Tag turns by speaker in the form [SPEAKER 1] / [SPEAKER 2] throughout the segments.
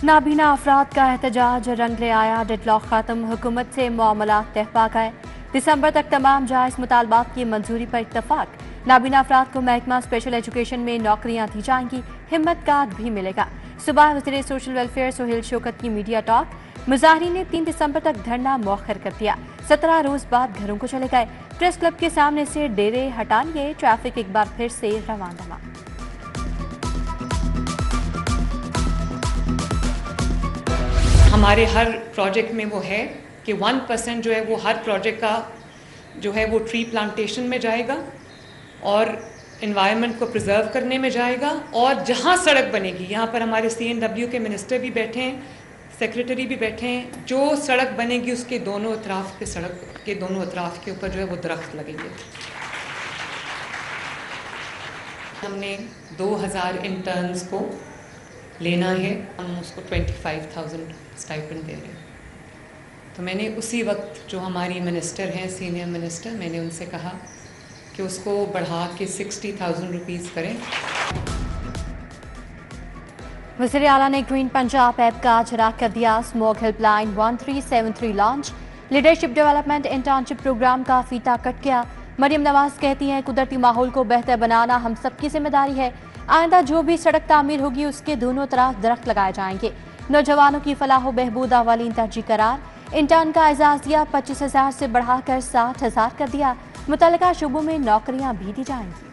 [SPEAKER 1] नाबीना अफराद का एहतजाज रंग ले आया, डेडलॉक खत्म, हुकूमत से मामलात तय पा गए। दिसंबर तक तमाम जायज़ मुतालबात की मंजूरी पर इत्तफाक। नाबीना अफराद को महकमा स्पेशल एजुकेशन में नौकरियां दी जाएंगी, हिम्मत कार्ड भी मिलेगा। सुबह वज़ीर सोशल वेलफेयर सुहेल शौकत की मीडिया टॉक। मुजाहिरीन ने 3 दिसंबर तक धरना मौखर कर दिया। 17 रोज बाद घरों को चले गए। प्रेस क्लब के सामने से डेरे हटा लिए, ट्रैफिक एक बार फिर से रवाना।
[SPEAKER 2] हमारे हर प्रोजेक्ट में वो है कि 1% जो है वो हर प्रोजेक्ट का जो है वो ट्री प्लांटेशन में जाएगा और एनवायरनमेंट को प्रिजर्व करने में जाएगा। और जहाँ सड़क बनेगी, यहाँ पर हमारे CNW के मिनिस्टर भी बैठे हैं, सेक्रेटरी भी बैठे हैं, जो सड़क बनेगी उसके दोनों अतराफ पे, सड़क के दोनों अतराफ के ऊपर जो है वो दरख्त लगेंगे। हमने 2000 इंटर्न्स को लेना है, हम उसको 25,000 स्टाइपेंड दे रहे हैं। तो मैंने उसी वक्त जो हमारी मिनिस्टर हैं, सीनियर मिनिस्टर, मैंने उनसे कहा कि उसको बढ़ा के 60,000 रुपीज़ करें।
[SPEAKER 1] वज़ीर आला ने ग्रीन पंजाब ऐप का चराग कर दिया। Smoke helpline 1373 launch. Leadership development internship programme का फीता कट गया। मरियम नवाज कहती हैं, कुदरती माहौल को बेहतर बनाना हम सबकी जिम्मेदारी है। आइंदा जो भी सड़क तामीर होगी उसके दोनों तरफ दरख्त लगाए जाएंगे। नौजवानों की फलाह बहबूद अवलीन तरजीह करार। इंटर्न का एजाज दिया, 25,000 से बढ़ाकर 60,000 कर दिया। मुतल्लिका शोबों में नौकरियां भी दी जाएंगी।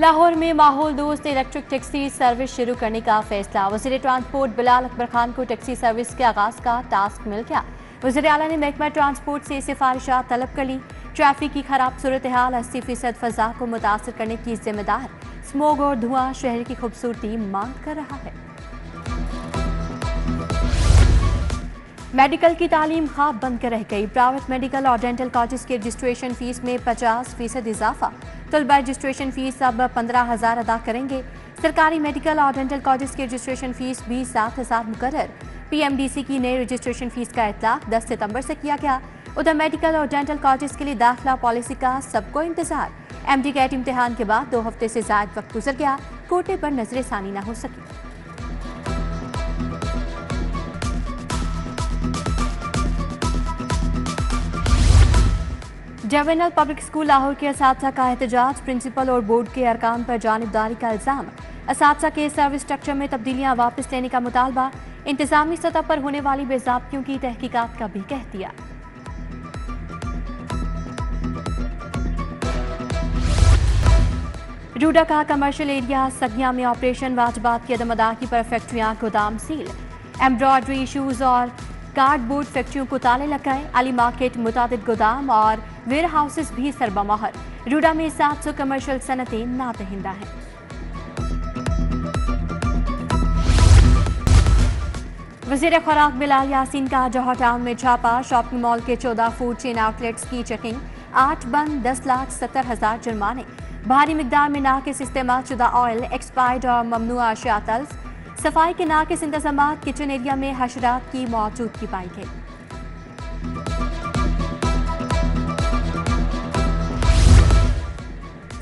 [SPEAKER 1] लाहौर में माहौल दोस्त इलेक्ट्रिक टैक्सी सर्विस शुरू करने का फैसला। वज़ीर ट्रांसपोर्ट बिलाल अकबर खान को टैक्सी सर्विस के आगाज का टास्क मिल गया। वज़ीर आला ने महकमा ट्रांसपोर्ट से सिफारिशात तलब कर ली। ट्रैफिक की खराब सूरत हाल 80% फजा को मुतासर करने की जिम्मेदार। स्मोग और धुआं शहर की खूबसूरती मांग कर रहा है। मेडिकल की तालीम ख्वाब बन कर रह गई। प्राइवेट मेडिकल और डेंटल कॉलेज के रजिस्ट्रेशन फीस में 50% इजाफा। तलबा रजिस्ट्रेशन फीस अब 15,000 अदा करेंगे। सरकारी मेडिकल और डेंटल कॉलेज की रजिस्ट्रेशन फीस भी 7,000 मुकर्रर। PMDC की नई रजिस्ट्रेशन फीस का इतलाक 10 सितंबर से किया गया। उधर मेडिकल और डेंटल कॉलेज के लिए दाखिला पॉलिसी का सबको इंतजार। MD कैट इम्तिहान के बाद 2 हफ्ते से ज्यादा वक्त गुजर गया, कोटे पर नजर सानी न हो सकी। जवेनल पब्लिक स्कूल लाहौर के असातिज़ा का एहतजाज। प्रिंसिपल और बोर्ड के अरकान पर जानिबदारी का इल्जाम। असातिज़ा के सर्विस स्ट्रक्चर में तब्दीलियां वापस लेने का मुतालबा। इंतजामी सतह पर होने वाली बेज़ाब्तियों की तहकीकात का भी कह दिया। रूडा का कमर्शियल एरिया सगिया में ऑपरेशन वाजबात की अदम अदायगी पर फैक्ट्रियां गोदाम सील। एम्ब्रॉयडरी, शूज और कार्डबोर्ड फैक्ट्रियों को ताले लग गए। अली मार्केट मुतादिद गोदाम और वेयर हाउसेस भी सरबमहर। रूडा में 700 कमर्शियल सनतें नादहिंदा हैं। वज़ीर खुराक बिलाल यासीन का जौहर टाउन में छापा। शॉपिंग मॉल के 14 फूड चेन आउटलेट्स की चेकिंग। 8 बंद, 10,70,000 जुर्माने। भारी मिकदार में नाकिस इस्तेमाल शुदा ऑयल, एक्सपायर्ड और ममनुआ अशिया तल्फ। सफाई के नाकिस इंतजामात। किचन एरिया में हशरात की मौजूदगी पाई गई।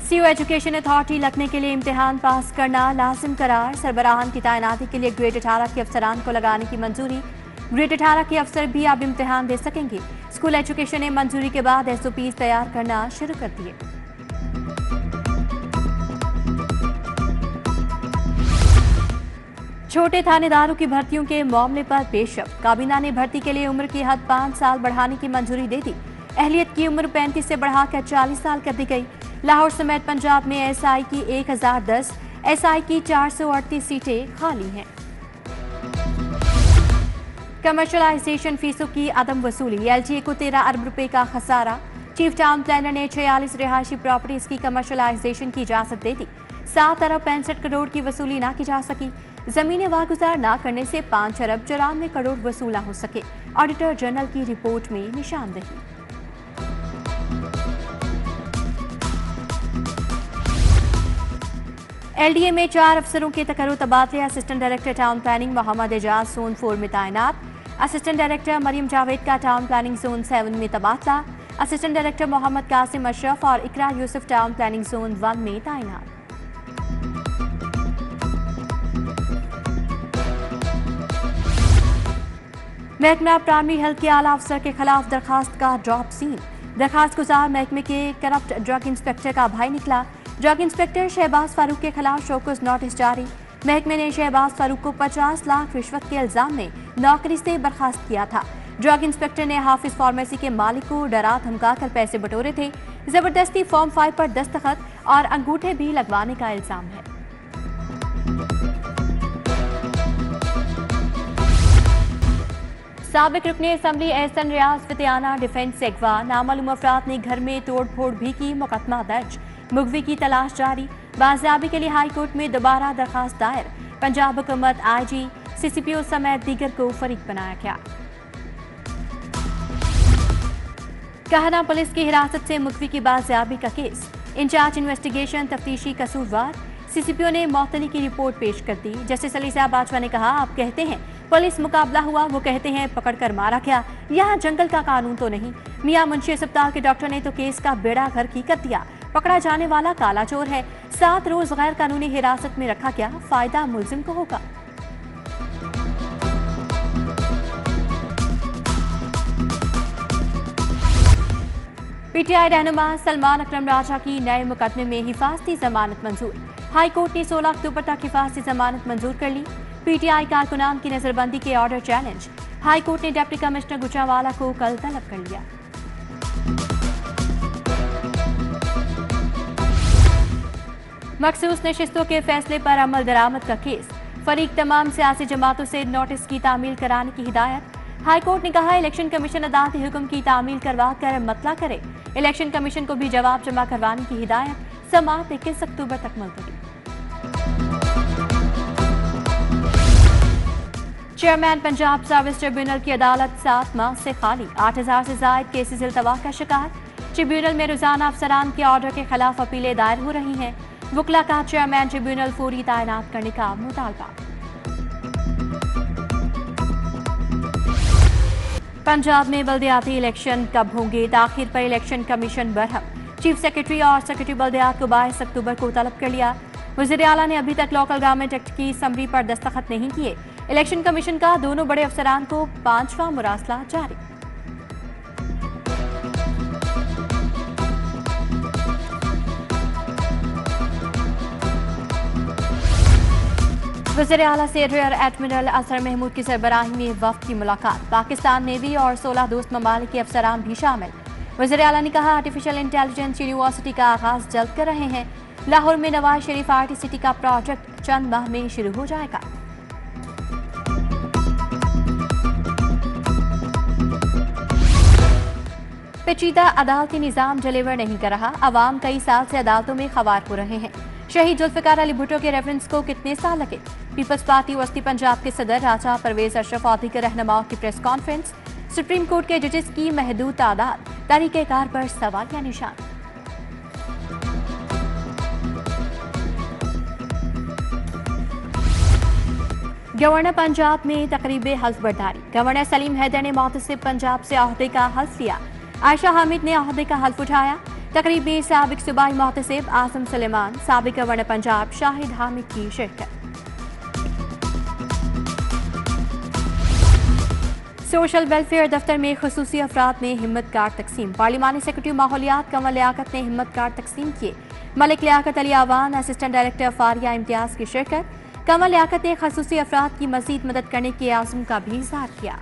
[SPEAKER 1] CU एजुकेशन अथॉरिटी लगने के लिए इम्तिहान पास करना लाजिम करार। सरबराहान की तैनाती के लिए ग्रेड 18 के अफसरान को लगाने की मंजूरी। ग्रेड 18 के अफसर भी अब इम्तिहान दे सकेंगे। स्कूल एजुकेशन ने मंजूरी के बाद SOPs तैयार करना शुरू कर दिए। छोटे थानेदारों की भर्तियों के मामले पर पेशरफ। काबीना ने भर्ती के लिए उम्र की हद 5 साल बढ़ाने की मंजूरी दे दी। अहलियत की उम्र 35 से बढ़ाकर 40 साल कर दी गई। लाहौर समेत पंजाब में SI की 1010, SI की 438 सीटें खाली हैं। कमर्शलाइजेशन फीसों की अदम वसूली। LGA को 13 अरब रुपए का खसारा। चीफ टाउन प्लानर ने 46 रिहायशी प्रॉपर्टीज की कमर्शलाइजेशन की इजाजत दे दी। 7 अरब 65 करोड़ की वसूली ना की जा सकी। जमीनें वागुजार ना करने से 5 अरब 94 करोड़ वसूला हो सके। ऑडिटर जनरल की रिपोर्ट में निशानदही। LDA में 4 अफसरों के तकर्रुर तबादले। Assistant director town planning Mohammad Ejaz zone 4 में तैनात। असिस्टेंट डायरेक्टर मरियम जावेद का टाउन प्लानिंग जोन 7 में तबादला। असिस्टेंट डायरेक्टर मोहम्मद कासिम अशरफ और इकरा यूसुफ टाउन प्लानिंग जोन 1 में तैनात। महकमा प्राइमरी हेल्थ के आला अफसर के खिलाफ दरखास्त का ड्रॉप सीन। दरखास्त गुजार महकमे के करप्ट ड्रग इंस्पेक्टर का भाई निकला। ड्रग इंस्पेक्टर शहबाज फारूक के खिलाफ शोकस नोटिस जारी। महकमे ने शहबाज फारूक को 50 लाख रिश्वत के इल्जाम में नौकरी से बर्खास्त किया था। ड्रग इंस्पेक्टर ने हाफिज फार्मेसी के मालिक को डरा धमकाकर पैसे बटोरे थे। जबरदस्ती फॉर्म 5 पर दस्तखत और अंगूठे भी लगवाने का इल्जाम है। साबिक रुकने असम्बली एहसन रियाज फितियाना डिफेंस से अगवा। नामालूम अफराद ने घर में तोड़ फोड़ भी की, मुकदमा दर्ज। मुगवी की तलाश जारी। बाजियाबी के लिए हाई कोर्ट में दोबारा दरखास्त दायर। पंजाब हुकूमत IG CCPO समेत दीगर को फरीक बनाया गया। कहना पुलिस की हिरासत से मुगवी की बाजियाबी का केस। इंचार्ज इन्वेस्टिगेशन तफ्तीशी कसूरवार। CCPO ने मौतली की रिपोर्ट पेश कर दी। जस्टिस अलीसा बाजवा ने कहा, आप कहते हैं पुलिस मुकाबला हुआ, वो कहते हैं पकड़कर मारा गया। यहाँ जंगल का कानून तो नहीं। मियां मुंशी अस्पताल के डॉक्टर ने तो केस का बेड़ा घर की कर दिया। पकड़ा जाने वाला काला चोर है। 7 रोज गैर कानूनी हिरासत में रखा गया, फायदा मुलजिम को होगा। PTI रहनुमा सलमान अकरम राजा की नए मुकदमे में हिफाजती जमानत मंजूर। हाई कोर्ट ने 16 अक्टूबर तक हिफाजती जमानत मंजूर कर ली। PTI कारकुनान की नजरबंदी के ऑर्डर चैलेंज। हाई कोर्ट ने डिप्टी कमिश्नर गुजरावाला को कल तलब कर लिया। मखसूस नशिस्तों के फैसले पर अमल दरामद का केस। फरीक तमाम सियासी जमातों से नोटिस की तामील कराने की हिदायत। हाई कोर्ट ने कहा, इलेक्शन कमीशन अदालती हुक्म की तामील करवा कर मतला करे। इलेक्शन कमीशन को भी जवाब जमा करवाने की हिदायत। समाअत 21 अक्टूबर तक मुलतवी। चेयरमैन पंजाब सर्विस ट्रिब्यूनल की अदालत 7 माह से खाली। 8000 से जायद केसेस इल्तवा का शिकार। ट्रिब्यूनल में रोजाना अफसरान के ऑर्डर के खिलाफ अपीलें दायर हो रही हैं। वकला का चेयरमैन ट्रिब्यूनल फौरी तैनात करने का मुतालबा। पंजाब में बल्दियाती इलेक्शन कब होंगे, ताखिर पर election commission Barham. Chief secretary और सेक्रेटरी बल्दियात को 22 अक्टूबर को तलब कर लिया। वज़ीर आला ने अभी तक लोकल गवर्नमेंट एक्ट की समरी पर दस्तखत नहीं किए। इलेक्शन कमीशन का दोनों बड़े अफसरान को 5वां मुरासला जारी। वज़ीर आला से रियर एडमिरल असर महमूद की सरबराही में वफ्द की मुलाकात। पाकिस्तान नेवी और 16 दोस्त ममालिक के अफसरान भी शामिल। वज़ीर आला ने कहा, आर्टिफिशियल इंटेलिजेंस यूनिवर्सिटी का आगाज जल्द कर रहे हैं। लाहौर में नवाज शरीफ आर्टी सिटी का प्रोजेक्ट चंद माह में शुरू हो जाएगा। पेचीदा अदालती निज़ाम डिलीवर नहीं कर रहा। अवाम कई साल से अदालतों में खवार हो रहे हैं। शहीद जुल्फ़िकार अली भुट्टो के रेफरेंस को कितने साल लगे। पीपल्स पार्टी वस्ती पंजाब के सदर राजा परवेज अशरफ औधी के रहनुमाओं की प्रेस कॉन्फ्रेंस। सुप्रीम कोर्ट के जजेस की महदूद तादाद, तरीक़ेकार पर सवालिया निशान। गवर्नर पंजाब में तकरीब हल्फ बर्दारी। गवर्नर सलीम हैदर ने मोहतसिब पंजाब से ओहदे का हल्फ लिया। आयशा हामिद ने ओहदे का हल्फ उठाया। तकरीब में साबिक सूबाई मोहतसिब आसिम सुलेमान, साबिक गवर्नर पंजाब शाहिद हामिद की शिरकत। सोशल वेलफेयर दफ्तर में खुसूसी अफराद में हिम्मत कार्ड तकसीम। पार्लिमानी सेक्रेटरी माहौलियात कंवर लियाकत ने हिम्मत कार्ड तकसीम किए। मलिक लियाकत अली आवान, असिस्टेंट डायरेक्टर फारिया इम्तियाज की शिरकत। कंवर लियाकत ने खुसूसी अफराद की मजीद मदद करने के आज़म का भी इज़हार किया।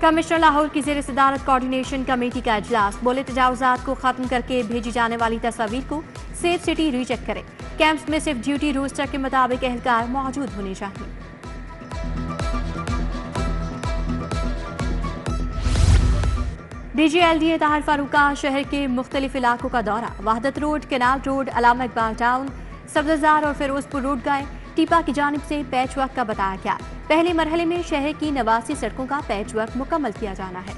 [SPEAKER 1] कमिश्नर लाहौर की ज़ेर सदारत कोऑर्डिनेशन कमेटी का इजलास। बोले तजावुज़ात को खत्म करके भेजी जाने वाली तस्वीर को सेफ सिटी रीचेक करें। कैंप्स में सिर्फ ड्यूटी रोस्टर के मुताबिक एहलकार मौजूद होने चाहिए। DG LDA ताहिर फारूक का शहर के मुख्तलिफ इलाकों का दौरा। वहदत road, canal road, Allama Iqbal town, Sabzar और फिरोजपुर रोड गए। टीपा की जानिब से पैच वर्क का बताया गया। पहले मरहले में शहर की 89 सड़कों का पैच वर्क मुकम्मल किया जाना है।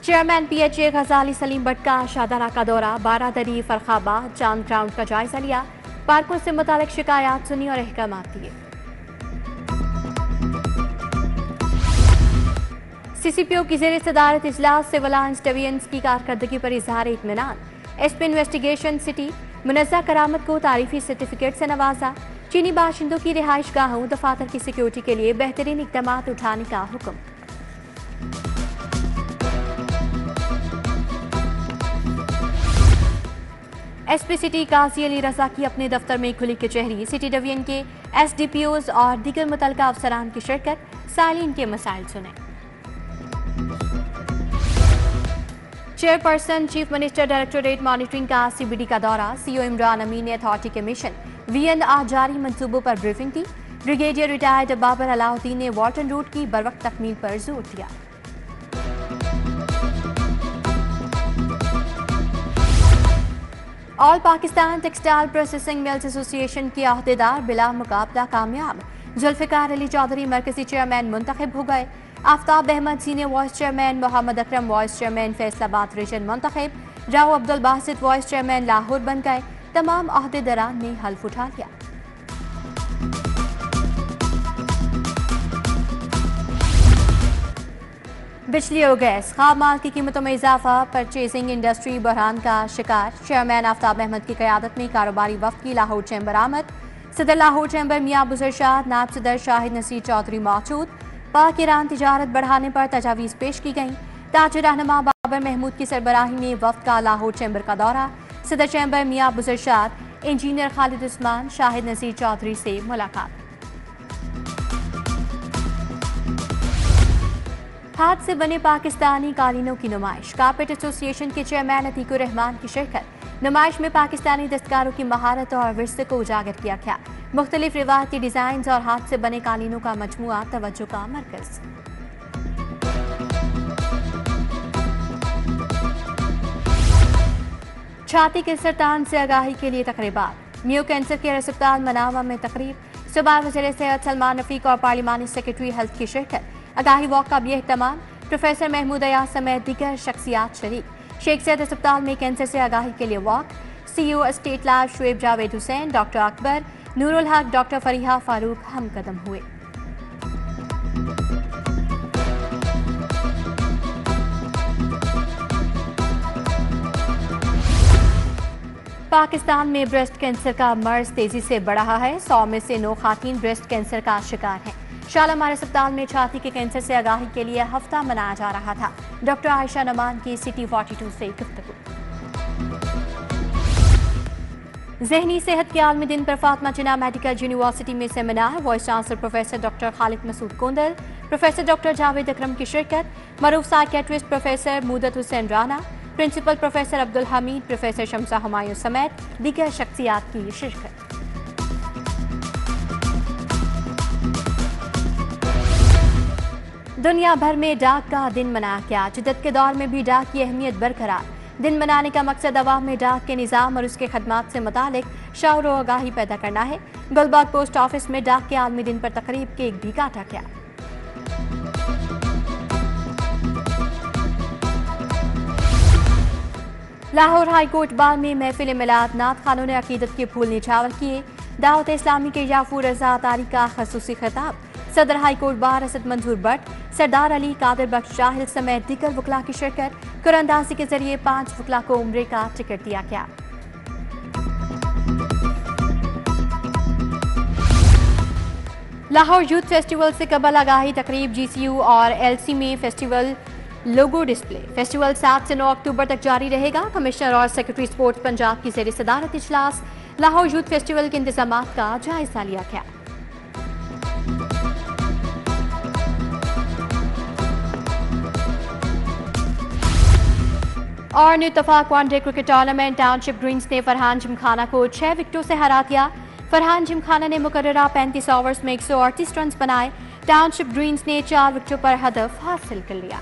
[SPEAKER 1] चेयरमैन PHA गजाली सलीम भट्ट का शाहदरा का दौरा। बारादरी, फरखाबाद, चांद ग्राउंड का जायजा लिया। पार्कों से मुतालिक शिकायत सुनी और अहकामात दिए। CCPO की ज़ेर सदारत इजलास सिविल लाइन्स डिवीजन्स की कारकर्दगी पर इजहार इत्मीनान। SP इन्वेस्टिगेशन सिटी मुनज़्ज़ा करामत को तारीफी सर्टिफिकेट से नवाजा। चीनी बाशिंदों की रिहाइश गाहों दफातर की सिक्योरिटी के लिए बेहतरीन इक़दाम उठाने का हुक्म। SP सिटी काजी अली रजा की अपने दफ्तर में खुली कचहरी। सिटी डिवीजन के SDPOs और दीगर मुतल्लिका अफसरान की शिरकत। सालीन के मसाइल सुने। Chairperson chief minister directorate monitoring का CBD का दौरा। CEO इमरान अमीन ने अथॉरिटी के मिशन VNR जारी मंसूबों पर ब्रीफिंग की। ब्रिगेडियर रिटायर्ड बाबर अलाउद्दीन ने वाल्टन रूट की बरवक्त तकमील पर जोर दिया। All Pakistan textile processing mills association के अहदेदार बिला मुकाबला कामयाब। जुल्फिकार अली चौधरी मरकजी चेयरमैन मुंतखब हो गए। Aftab Ahmed senior vice chairman, Mohammad Akram vice chairman Faisalabad region मुंतखब। राव अब्दुल बासित वाइस चेयरमैन लाहौर बन गए। तमाम अहदेदारान ने हल्फ उठा लिया। बिजली और गैस खाम माल की कीमतों में इजाफा। परचेजिंग इंडस्ट्री बहरान का शिकार। चेयरमैन आफ्ताब अहमद की क़यादत में कारोबारी वफ्द की लाहौर चैम्बर आमद। सदर लाहौर चैम्बर मियां बुज़र शाह, नायब सदर शाहिद नसीर चौधरी मौजूद। पाक ईरान तिजारत बढ़ाने पर तजावीज़ पेश की गई। ताजिर रहनुमा बाबर महमूद की सरबराही में वफ्द का लाहौर चैम्बर का दौरा। सदर चैम्बर मियां बुज़र शाह, इंजीनियर खालिद उस्मान, शाहिद नसीर चौधरी से मुलाकात। हाथ से बने पाकिस्तानी कालीनों की नुमाइश। कारपेट एसोसिएशन के चेयरमैन अतीकुर रहमान की शिरकत। नुमाइश में पाकिस्तानी दस्तकारों की महारत और विरसे को उजागर किया गया। मुख्तलिफ रिवायती डिजाइन और हाथ से बने कालीनों का मजमुआ तवज्जो का मरकज। छाती के सरतान से आगाही के लिए तकरीबात। म्यू कैंसर केयर अस्पताल मनावा में तकरीब। सुबह वज़ीर सेहत सलमान रफीक और पार्लिमानी सेक्रेटरी हेल्थ की शिरकत। आगाही वॉक का भी एहतमाम। प्रोफेसर महमूद अयाज समेत दीगर शख्सियात शरीक। शेख सैयद अस्पताल में कैंसर से आगाही के लिए walk. CEO state lab Shoaib Javed Hussain, doctor Akbar, Noorul Haq, doctor Fariha Farooq हम कदम हुए। पाकिस्तान में ब्रेस्ट कैंसर का मर्ज तेजी से बढ़ रहा है। 100 में से 9 खातून ब्रेस्ट कैंसर का शिकार हैं। शालामार अस्पताल में छाती के कैंसर से आगाही के लिए हफ्ता मनाया जा रहा था। डॉक्टर आयशा नमान की सिटी 42 से गुफ्तगू। ज़हनी सेहत के आलमी दिन पर फातिमा जिन्ना मेडिकल यूनिवर्सिटी में seminar. Vice chancellor professor doctor Khalid Masood Kondal, professor doctor Javed Akram की शिरकत। मरूफ psychiatrist professor Mudat Hussain Rana, principal professor Abdul Hamid, professor Shamsa Humayun समेत दीगर शख्सियात की शिरकत। दुनिया भर में डाक का दिन मनाया गया। जिद्दत के दौर में भी डाक की अहमियत बरकरार। दिन मनाने का मकसद अवाम में डाक के निज़ाम और उसके खदमात से मुतालिक शऊर और आगाही पैदा करना है। गुलबाग पोस्ट ऑफिस में डाक के आलमी दिन पर तकरीब केक भी काटा गया। लाहौर हाई कोर्ट बार में महफिल मिलाद। नात खानों ने अकीदत के फूल निछावर किए। दावत इस्लामी के याफूर रजा तारी का खसूसी खिताब। सदर हाई कोर्ट बार असद मंजूर भट्ट, सरदार अली, कादिर बख्श जाहिल समेत दीगर वकला की शिरकत। कुरानदाजी के जरिए 5 वकला को उम्रे का टिकट दिया गया। लाहौर यूथ फेस्टिवल से कबल आगाही तकरीब। GCU और LC में फेस्टिवल लोगो डिस्प्ले। फेस्टिवल 7 से 9 अक्टूबर तक जारी रहेगा। कमिश्नर और सेक्रेटरी स्पोर्ट्स पंजाब की ज़ेर सदारत इजलास। लाहौर यूथ फेस्टिवल के इंतजामात का जायजा लिया गया। और Ittefaq one day cricket tournament township greens ने फरहान जिमखाना को 6 विकेटों से हरा दिया। फरहान जिमखाना ने मुकर्ररा 35 ओवर्स में 138 रन बनाए। टाउनशिप ग्रीन्स ने 4 विकेटों पर हदफ हासिल कर लिया।